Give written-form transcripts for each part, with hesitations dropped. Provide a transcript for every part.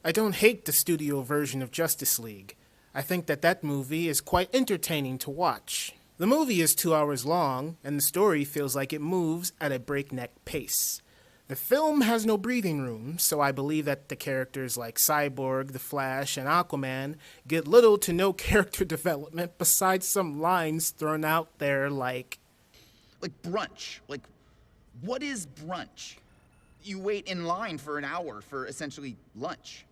I don't hate the studio version of Justice League. I think that movie is quite entertaining to watch. The movie is 2 hours long, and the story feels like it moves at a breakneck pace. The film has no breathing room, so I believe that the characters like Cyborg, The Flash, and Aquaman get little to no character development besides some lines thrown out there like brunch. What is brunch? You wait in line for an hour for essentially lunch.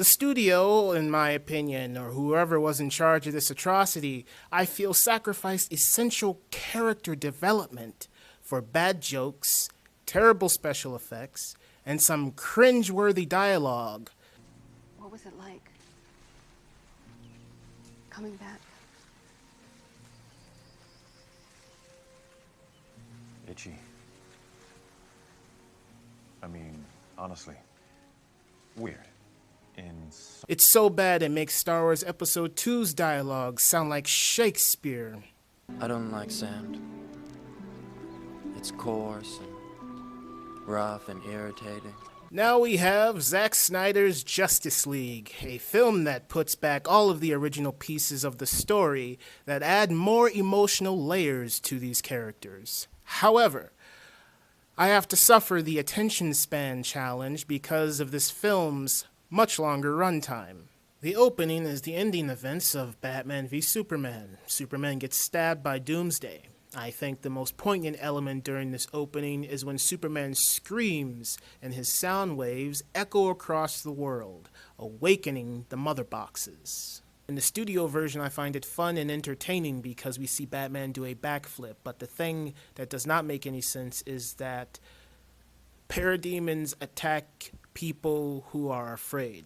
the studio, in my opinion, or whoever was in charge of this atrocity, I feel sacrificed essential character development for bad jokes, terrible special effects, and some cringe-worthy dialogue. What was it like? Coming back? Itchy. I mean, honestly, weird. It's so bad it makes Star Wars Episode 2's dialogue sound like Shakespeare. I don't like sand. It's coarse and rough and irritating. Now we have Zack Snyder's Justice League, a film that puts back all of the original pieces of the story that add more emotional layers to these characters. However, I have to suffer the attention span challenge because of this film's much longer runtime. The opening is the ending events of Batman v Superman. Superman gets stabbed by Doomsday. I think the most poignant element during this opening is when Superman screams and his sound waves echo across the world, awakening the mother boxes. In the studio version, I find it fun and entertaining because we see Batman do a backflip, but the thing that does not make any sense is that parademons attack people who are afraid.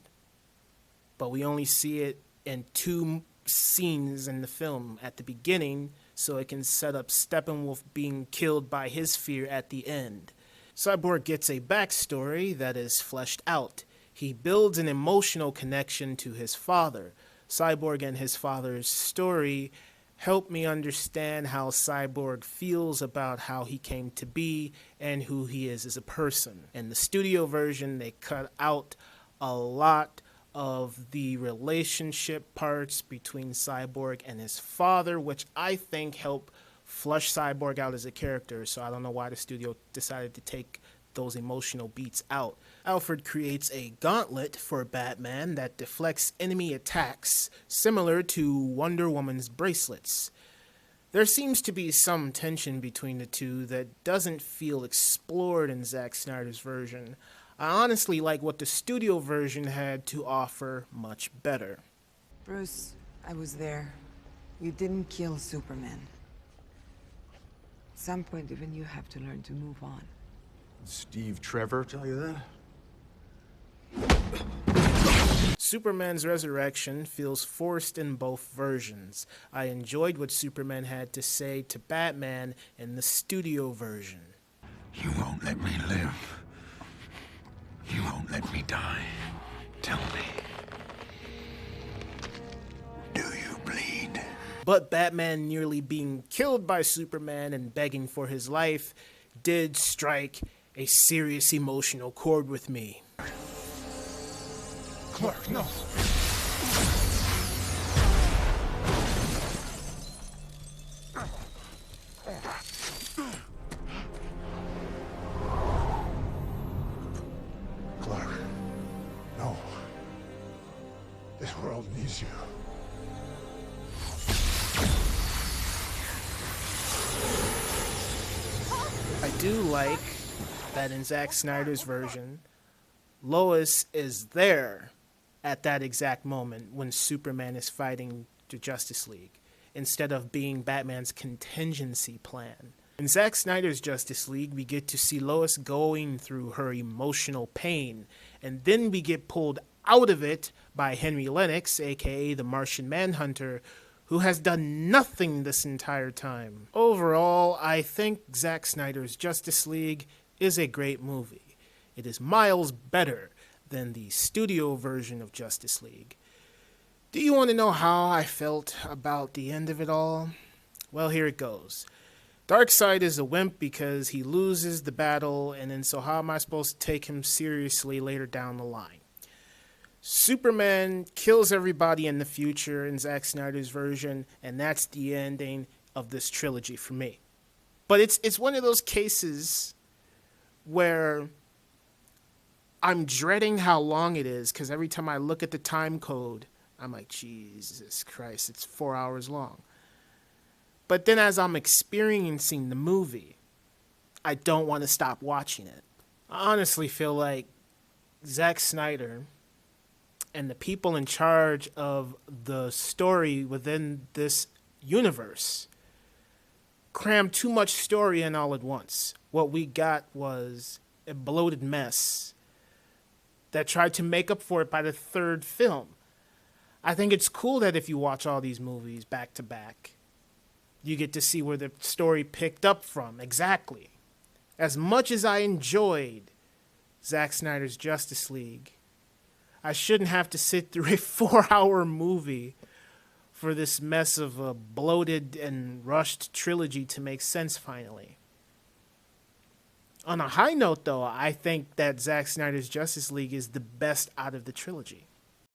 But we only see it in 2 scenes in the film, at the beginning, so it can set up Steppenwolf being killed by his fear at the end. Cyborg gets a backstory that is fleshed out. He builds an emotional connection to his father. Cyborg and his father's story help me understand how Cyborg feels about how he came to be and who he is as a person. In the studio version, they cut out a lot of the relationship parts between Cyborg and his father, which I think help flush Cyborg out as a character, so I don't know why the studio decided to take those emotional beats out. Alfred creates a gauntlet for Batman that deflects enemy attacks, similar to Wonder Woman's bracelets. There seems to be some tension between the two that doesn't feel explored in Zack Snyder's version. I honestly like what the studio version had to offer much better. Bruce, I was there. You didn't kill Superman. At some point, even you have to learn to move on. Steve Trevor tell you that? Superman's resurrection feels forced in both versions. I enjoyed what Superman had to say to Batman in the studio version. You won't let me live. You won't let me die. Tell me. Do you bleed? But Batman nearly being killed by Superman and begging for his life did strike a serious emotional chord with me. Clark, no. Clark, no. This world needs you. I do like that in Zack Snyder's version, Lois is there at that exact moment when Superman is fighting the Justice League, instead of being Batman's contingency plan. In Zack Snyder's Justice League, we get to see Lois going through her emotional pain, and then we get pulled out of it by Henry Lennox, aka the Martian Manhunter, who has done nothing this entire time. Overall, I think Zack Snyder's Justice League is a great movie. It is miles better than the studio version of Justice League. Do you want to know how I felt about the end of it all? Well, here it goes. Darkseid is a wimp because he loses the battle, and then so how am I supposed to take him seriously later down the line? Superman kills everybody in the future in Zack Snyder's version, and that's the ending of this trilogy for me. But it's one of those cases where I'm dreading how long it is, because every time I look at the time code, I'm like, Jesus Christ, it's 4 hours long. But then as I'm experiencing the movie, I don't want to stop watching it. I honestly feel like Zack Snyder and the people in charge of the story within this universe crammed too much story in all at once. What we got was a bloated mess that tried to make up for it by the third film. I think it's cool that if you watch all these movies back to back, you get to see where the story picked up from exactly. As much as I enjoyed Zack Snyder's Justice League, I shouldn't have to sit through a 4-hour movie for this mess of a bloated and rushed trilogy to make sense finally. On a high note, though, I think that Zack Snyder's Justice League is the best out of the trilogy.